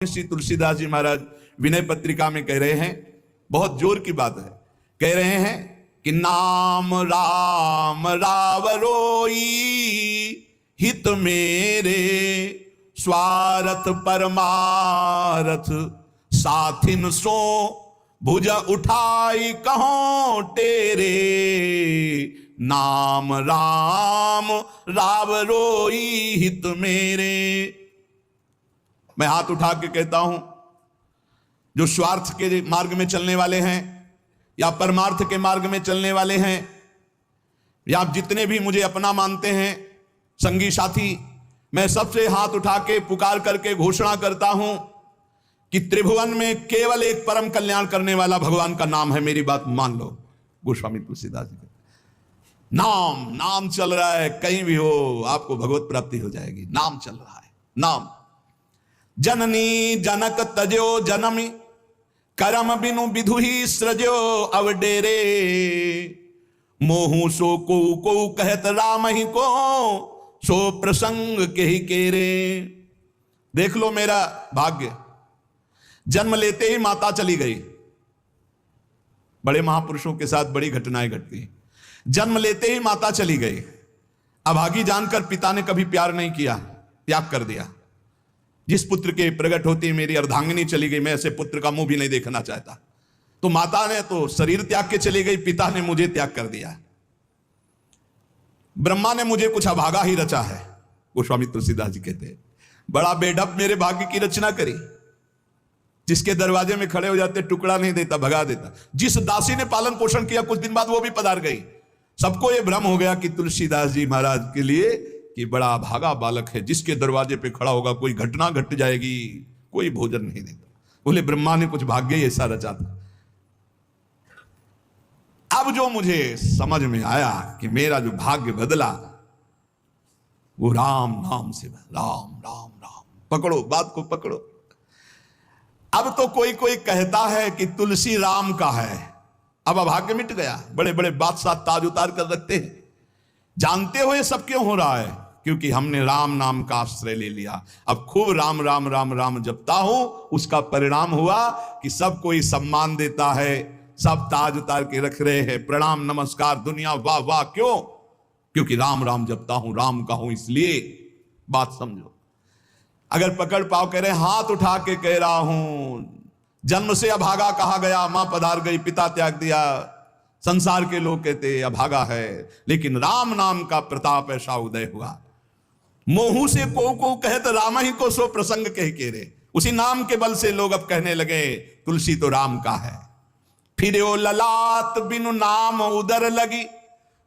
श्री तुलसीदास जी महाराज विनय पत्रिका में कह रहे हैं, बहुत जोर की बात है, कह रहे हैं कि नाम राम रावरोई हित मेरे स्वार्थ परमारथ साथिन सो भुज उठाई कहों तेरे नाम राम रावरोई हित मेरे। मैं हाथ उठा के कहता हूं, जो स्वार्थ के मार्ग में चलने वाले हैं या परमार्थ के मार्ग में चलने वाले हैं, या आप जितने भी मुझे अपना मानते हैं संगी साथी, मैं सबसे हाथ उठा के पुकार करके घोषणा करता हूं कि त्रिभुवन में केवल एक परम कल्याण करने वाला भगवान का नाम है। मेरी बात मान लो। गोस्वामी तुलसीदास जी, नाम नाम चल रहा है, कहीं भी हो आपको भगवत प्राप्ति हो जाएगी। नाम चल रहा है, नाम। जननी जनक तजो जनमी करम बिनु विधु ही सृजो अवडेरे मोहू सो को कहत राम ही को सो प्रसंग के ही केरे। देख लो मेरा भाग्य, जन्म लेते ही माता चली गई। बड़े महापुरुषों के साथ बड़ी घटनाएं घटती हैं। जन्म लेते ही माता चली गई। अभागी जानकर पिता ने कभी प्यार नहीं किया, त्याग कर दिया। जिस पुत्र के प्रकट होती मेरी अर्धांगिनी चली गई, मैं ऐसे पुत्र का मुंह भी नहीं देखना चाहता। तो माता ने तो शरीर त्याग के चली गई, पिता ने मुझे त्याग कर दिया। ब्रह्मा ने मुझे कुछ अभागा ही रचा है। गोस्वामी तुलसीदास जी कहते हैं, बड़ा बेढप मेरे भाग्य की रचना करी। जिसके दरवाजे में खड़े हो जाते टुकड़ा नहीं देता, भगा देता। जिस दासी ने पालन पोषण किया, कुछ दिन बाद वो भी पधार गई। सबको ये भ्रम हो गया कि तुलसीदास जी महाराज के लिए कि बड़ा भागा बालक है, जिसके दरवाजे पे खड़ा होगा कोई घटना घट जाएगी, कोई भोजन नहीं देता। बोले ब्रह्मा ने कुछ भाग्य ही ऐसा रचा था। अब जो मुझे समझ में आया कि मेरा जो भाग्य बदला वो राम नाम से, राम राम राम। पकड़ो बात को, पकड़ो। अब तो कोई कोई कहता है कि तुलसी राम का है। अब अभाग्य मिट गया। बड़े बड़े बादशाह ताज उतार कर रखते हैं। जानते हो ये सब क्यों हो रहा है? क्योंकि हमने राम नाम का आश्रय ले लिया। अब खूब राम राम राम राम जपता हूं, उसका परिणाम हुआ कि सब कोई सम्मान देता है, सब ताज उतार के रख रहे हैं, प्रणाम नमस्कार दुनिया वाह वाह। क्यों? क्योंकि राम राम जपता हूं, राम का हूं, इसलिए। बात समझो। अगर पकड़ पाओ, कह रहे हाथ उठा के कह रहा हूं, जन्म से अभागा कहा गया, मां पधार गई, पिता त्याग दिया। संसार के लोग कहते अभागा है, लेकिन राम नाम का प्रताप ऐसा उदय हुआ। मोहू से को कहत राम ही को सो प्रसंग कह के रे। उसी नाम के बल से लोग अब कहने लगे तुलसी तो राम का है। फिर ओ ललाट बिनु नाम उदर लगी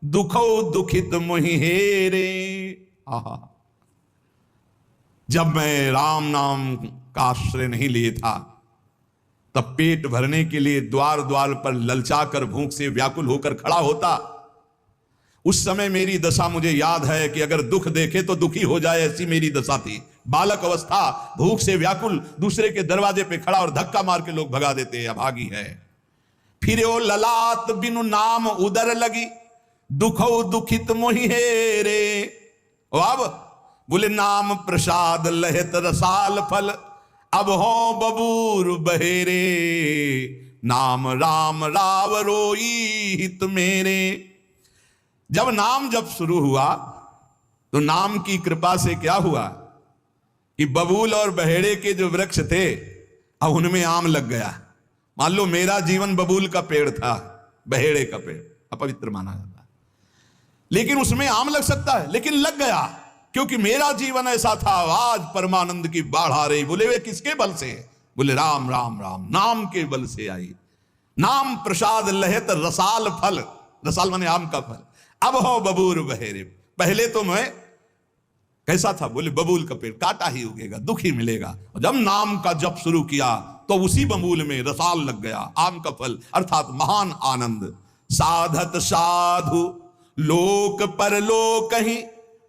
दुखो दुखित मोहि हेरे। आहा, जब मैं राम नाम का आश्रय नहीं लिए था, तब पेट भरने के लिए द्वार द्वार पर ललचाकर भूख से व्याकुल होकर खड़ा होता। उस समय मेरी दशा मुझे याद है कि अगर दुख देखे तो दुखी हो जाए, ऐसी मेरी दशा थी। बालक अवस्था, भूख से व्याकुल, दूसरे के दरवाजे पे खड़ा और धक्का मार के लोग भगा देते हैं, अभागी है। फिर ओ ललाट बिनु नाम उदर लगी दुखो दुखित मोहि हेरे। अब बोले नाम प्रसाद लहत रसाल फल अब हो बबूर बहेरे नाम राम राव रोई हित मेरे। जब नाम जब शुरू हुआ तो नाम की कृपा से क्या हुआ कि बबूल और बहेड़े के जो वृक्ष थे, अब उनमें आम लग गया। मान लो मेरा जीवन बबूल का पेड़ था, बहेड़े का पेड़ अपवित्र माना जाता है, लेकिन उसमें आम लग सकता है, लेकिन लग गया क्योंकि मेरा जीवन ऐसा था। आज परमानंद की बाढ़ आ रही। बोले वे किसके बल से? बोले राम राम राम, नाम के बल से आई। नाम प्रसाद लहत रसाल फल, रसाल माने आम का फल, अब हो बबूर बहेरे। पहले तो मैं कैसा था? बोले बबूल का पेड़, काटा ही उगेगा, दुख ही मिलेगा। जब नाम का जप शुरू किया तो उसी बबूल में रसाल लग गया, आम का फल, अर्थात महान आनंद। साधत साधु लोक परलोक ही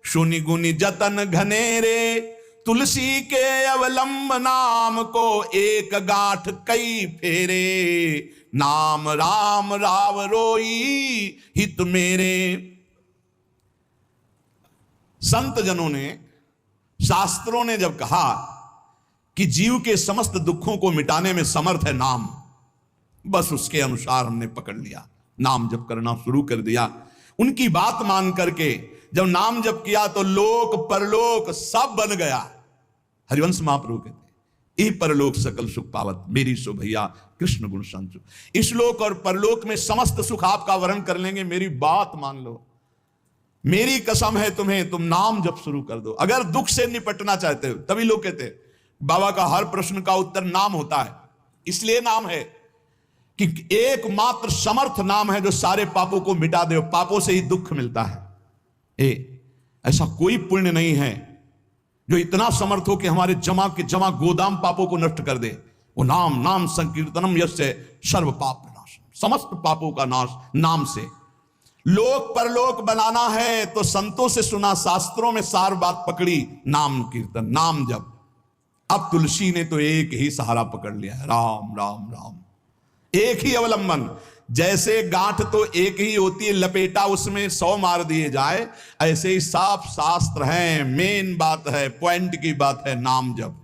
सुनि गुनि जतन घनेरे तुलसी के अवलंब नाम को एक गांठ कई फेरे नाम राम राव रोई हित मेरे। संत जनों ने, शास्त्रों ने जब कहा कि जीव के समस्त दुखों को मिटाने में समर्थ है नाम। बस उसके अनुसार हमने पकड़ लिया, नाम जप करना शुरू कर दिया। उनकी बात मान करके जब नाम जप किया तो लोक परलोक सब बन गया। हरिवंश महाप्रभु कहते ये परलोक सकल सुख पावत मेरी सो भैया कृष्ण गुण संचु। इस लोक और परलोक में समस्त सुख आपका वर्ण कर लेंगे, मेरी बात मान लो, मेरी कसम है तुम्हें, तुम नाम जप शुरू कर दो। अगर दुख से निपटना चाहते हो, तभी लोग कहते हैं बाबा का हर प्रश्न का उत्तर नाम होता है। इसलिए नाम है कि एकमात्र समर्थ नाम है जो सारे पापों को मिटा दे। पापों से ही दुख मिलता है। ऐसा कोई पुण्य नहीं है जो इतना समर्थ हो कि हमारे जमा के जमा गोदाम पापों को नष्ट कर दे। वो नाम, नाम संकीर्तनम यस्य सर्व पाप विनाश, समस्त पापों का नाश नाम से। लोक परलोक बनाना है तो संतों से सुना, शास्त्रों में सार बात पकड़ी, नाम कीर्तन, नाम जप। अब तुलसी ने तो एक ही सहारा पकड़ लिया है, राम राम राम, एक ही अवलंबन। जैसे गांठ तो एक ही होती है, लपेटा उसमें 100 मार दिए जाए, ऐसे ही साफ शास्त्र है, मेन बात है, पॉइंट की बात है, नाम जप।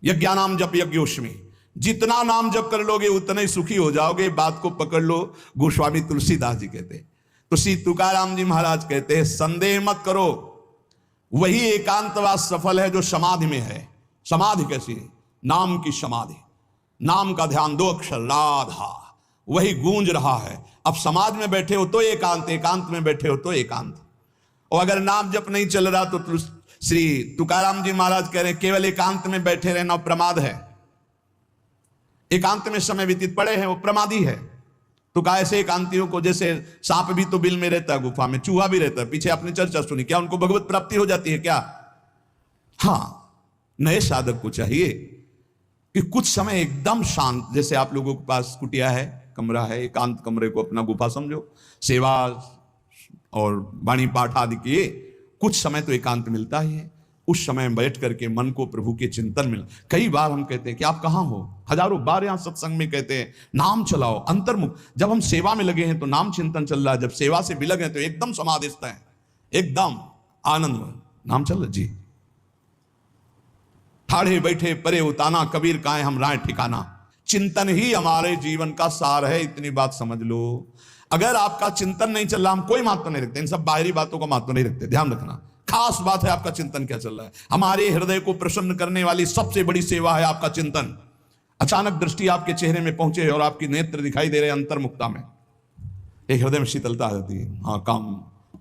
यज्ञानाम जप यज्ञोष्मी, जितना नाम जप कर लोगे उतना ही सुखी हो जाओगे। बात को पकड़ लो। गोस्वामी तुलसीदास जी कहते हैं, तो श्री तुकाराम जी महाराज कहते हैं, संदेह मत करो, वही एकांतवास सफल है जो समाधि में है। समाधि कैसी है? नाम की समाधि, नाम का ध्यान, 2 अक्षर राधा, वही गूंज रहा है। अब समाज में बैठे हो तो एकांत, एकांत में बैठे हो तो एकांत। और अगर नाम जप नहीं चल रहा तो श्री तुकाराम जी महाराज कह रहे हैं केवल एकांत में बैठे रहना प्रमाद है। एकांत में समय व्यतीत पड़े हैं वो प्रमादी है। तो कहा ऐसे एकांतियों को, जैसे सांप भी तो बिल में रहता है, गुफा में चूहा भी रहता है, पीछे आपने चर्चा सुनी, क्या उनको भगवत प्राप्ति हो जाती है क्या? हाँ, नए साधक को चाहिए कि कुछ समय एकदम शांत, जैसे आप लोगों के पास कुटिया है, कमरा है, एकांत कमरे को अपना गुफा समझो, सेवा और वाणी पाठ आदि किए, कुछ समय तो एकांत मिलता ही है। उस समय बैठ करके मन को प्रभु के चिंतन में, कई बार हम कहते हैं कि आप कहाँ हो, हजारों बार यहां सत्संग में कहते हैं नाम चलाओ, अंतर्मुख। जब हम सेवा में लगे हैं तो नाम चिंतन चल रहा है, जब सेवा से भी लगे तो एकदम समाधिस्थ है, एकदम आनंद, नाम चल रहा जी। ठाढ़े बैठे परे उताना, कबीर काहे हम राय ठिकाना। चिंतन ही हमारे जीवन का सार है, इतनी बात समझ लो। अगर आपका चिंतन नहीं चल रहा, हम कोई महत्व नहीं रखते, इन सब बाहरी बातों का महत्व नहीं रखते, ध्यान रखना। खास बात है आपका चिंतन क्या चल रहा है। हमारे हृदय को प्रसन्न करने वाली सबसे बड़ी सेवा है आपका चिंतन। अचानक दृष्टि आपके चेहरे में पहुंचे और आपकी नेत्र दिखाई दे रहे अंतर्मुक्ता में, एक हृदय में शीतलता आ जाती है, हाँ काम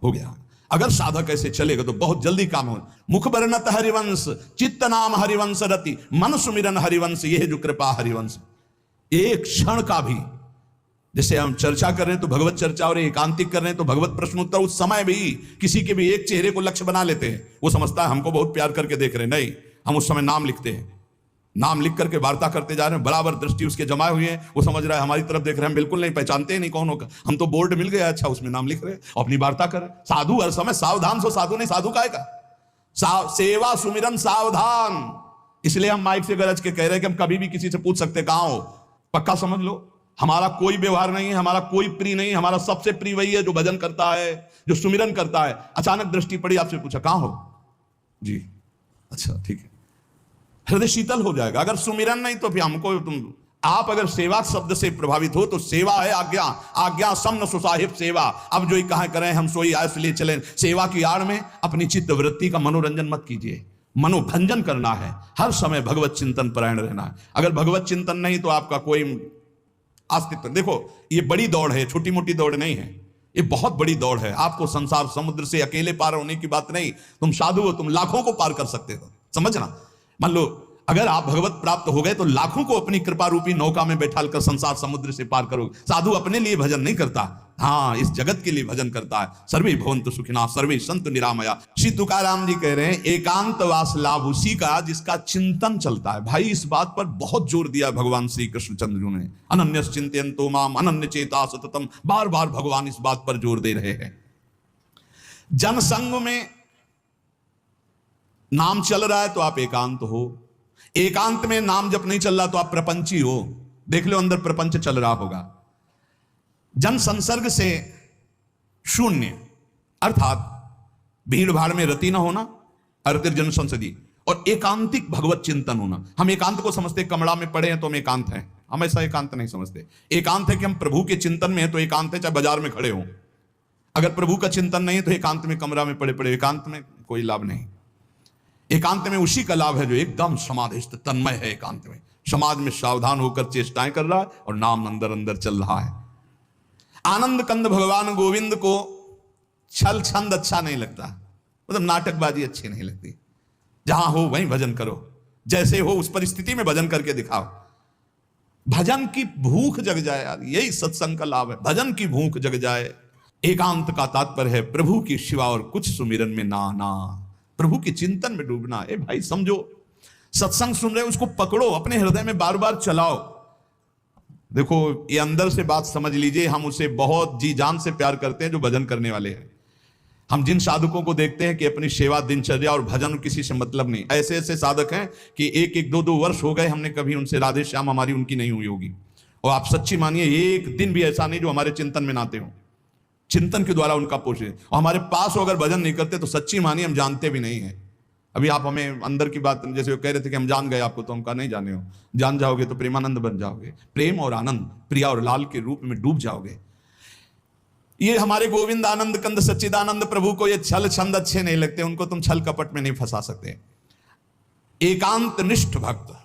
हो गया। अगर साधक ऐसे चलेगा तो बहुत जल्दी काम हो। मुख बरनत हरिवंश, चित्त नाम हरिवंश रति, मन सुमिरन हरिवंश, यह जो कृपा हरिवंश। एक क्षण का भी, जैसे हम चर्चा कर रहे हैं तो भगवत चर्चा और एकांतिक कर रहे हैं तो भगवत प्रश्नोत्तर, उस समय भी किसी के भी एक चेहरे को लक्ष्य बना लेते हैं, वो समझता है हमको बहुत प्यार करके देख रहे हैं। नहीं, हम उस समय नाम लिखते हैं, नाम लिख करके वार्ता करते जा रहे हैं, बराबर दृष्टि उसके जमाए हुए हैं, वो समझ रहा है हमारी तरफ देख रहे हैं, हम बिल्कुल नहीं पहचानते नहीं कौन होगा, हम तो बोर्ड मिल गया, अच्छा उसमें नाम लिख रहे हैं, अपनी वार्ता कर रहे हैं। साधु हर समय सावधान सो, साधु नहीं साधु का सेवा सुमिरन सावधान। इसलिए हम माइक से गरज के कह रहे हैं कि हम कभी भी किसी से पूछ सकते कहां हो, पक्का समझ लो। हमारा कोई व्यवहार नहीं है, हमारा कोई प्रिय नहीं, हमारा सबसे प्रिय वही है जो भजन करता है, जो सुमिरन करता है। अचानक दृष्टि पड़ी, आपसे पूछा कहां हो जी, अच्छा ठीक है, हृदय शीतल हो जाएगा। अगर सुमिरन नहीं तो फिर हमको आप अगर सेवा शब्द से प्रभावित हो तो सेवा है आज्ञा, आज्ञा समन सुसाहिब सेवा। अब जो ही कहा करें हम सोई आय लिए चलें। सेवा की आड़ में अपनी चित्त वृत्ति का मनोरंजन मत कीजिए, मनोभंजन करना है, हर समय भगवत चिंतन परायण रहना है। अगर भगवत चिंतन नहीं तो आपका कोई अस्तित्व, देखो ये बड़ी दौड़ है, छोटी मोटी दौड़ नहीं है, ये बहुत बड़ी दौड़ है। आपको संसार समुद्र से अकेले पार होने की बात नहीं, तुम साधु हो, तुम लाखों को पार कर सकते हो, समझना। मान लो अगर आप भगवत प्राप्त हो गए तो लाखों को अपनी कृपा रूपी नौका में बैठाकर संसार समुद्र से पार करोगे। साधु अपने लिए भजन नहीं करता, हाँ इस जगत के लिए भजन करता है। सर्वे भवन्तु सुखिनः सर्वे सन्तु निरामया। श्री तुकाराम जी कह रहे हैं एकांतवास लाभ उसी का जिसका चिंतन चलता है। भाई इस बात पर बहुत जोर दिया भगवान श्री कृष्ण चंद्र ने, अनन्यस चिंतयन्तो माम अनन्य चेता सततम, बार बार भगवान इस बात पर जोर दे रहे हैं। जनसंग में नाम चल रहा है तो आप एकांत हो, एकांत में नाम जब नहीं चल रहा तो आप प्रपंची हो। देख लो अंदर प्रपंच चल रहा होगा। जन संसर्ग से शून्य, अर्थात भीड़ भाड़ में रति न होना, अर्तिर जन संसदी, और एकांतिक भगवत चिंतन होना। हम एकांत को समझते कमरा में पड़े हैं तो हम एकांत हैं, हम ऐसा एकांत नहीं समझते। एकांत है कि हम प्रभु के चिंतन में हैं तो एकांत है, चाहे बाजार में खड़े हों। अगर प्रभु का चिंतन नहीं है तो एकांत में कमरा में पड़े पड़े एकांत में कोई लाभ नहीं। एकांत में उसी का लाभ है जो एकदम समाधिस्थ तन्मय है, एकांत में समाज में सावधान होकर चेष्टाएं कर रहा है और नाम अंदर अंदर चल रहा है। आनंद कंद भगवान गोविंद को छल छंद अच्छा नहीं लगता, मतलब नाटकबाजी अच्छी नहीं लगती। जहां हो वहीं भजन करो, जैसे हो उस परिस्थिति में भजन करके दिखाओ। भजन की भूख जग जाए यार, यही सत्संग का लाभ है, भजन की भूख जग जाए। एकांत का तात्पर्य है प्रभु की शिवा और कुछ सुमिरन में ना ना, प्रभु के चिंतन में डूबना। ए भाई समझो, सत्संग सुन रहे हो उसको पकड़ो, अपने हृदय में बार बार चलाओ। देखो ये अंदर से बात समझ लीजिए, हम उसे बहुत जी जान से प्यार करते हैं जो भजन करने वाले हैं। हम जिन साधकों को देखते हैं कि अपनी सेवा दिनचर्या और भजन किसी से मतलब नहीं, ऐसे ऐसे साधक हैं कि एक एक दो दो वर्ष हो गए हमने कभी उनसे राधे श्याम हमारी उनकी नहीं हुई होगी। और आप सच्ची मानिए एक दिन भी ऐसा नहीं जो हमारे चिंतन में नाते हो, चिंतन के द्वारा उनका पोषण। और हमारे पास हो अगर भजन नहीं करते तो सच्ची मानिए हम जानते भी नहीं है। अभी आप हमें अंदर की बात, जैसे वो कह रहे थे कि हम जान गए आपको, तो हम कहा नहीं जाने हो, जान जाओगे तो प्रेमानंद बन जाओगे, प्रेम और आनंद प्रिया और लाल के रूप में डूब जाओगे। ये हमारे गोविंद आनंद कंद सच्चिदानंद प्रभु को ये छल छंद अच्छे नहीं लगते, उनको तुम छल कपट में नहीं फंसा सकते। एकांत निष्ठ भक्त,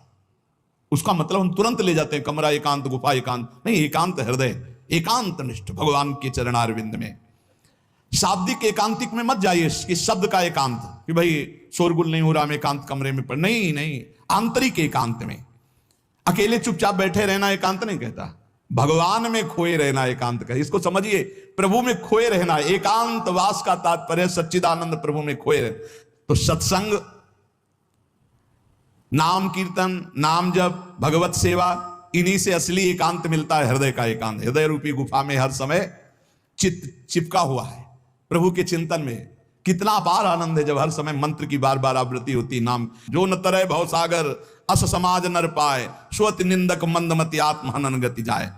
उसका मतलब हम तुरंत ले जाते हैं कमरा एकांत, गुफा एकांत नहीं, एकांत हृदय, एकांत निष्ठ भगवान के चरणारविंद में। शाब्दिक एकांतिक में मत जाइए कि शब्द का एकांत, कि भाई शोरगुल नहीं हो रहा, मैं एकांत कमरे में पढ़, नहीं नहीं, आंतरिक एकांत में अकेले चुपचाप बैठे रहना एकांत नहीं कहता, भगवान में खोए रहना एकांत का। इसको समझिए, प्रभु में खोए रहना, एकांत वास का तात्पर्य सच्चिदानंद प्रभु में खोए रहे। तो सत्संग, नाम कीर्तन, नाम जप, भगवत सेवा, इन्हीं से असली एकांत मिलता है, हृदय का एकांत। हृदय रूपी गुफा में हर समय चित्त चिपका हुआ है प्रभु के चिंतन में। कितना अपार आनंद है जब हर समय मंत्र की बार बार आवृत्ति होती, नाम। जो न तरय भव सागर अस समाज नर पाए, स्वत निंदक मंदमति आत्म हनन गति जाए।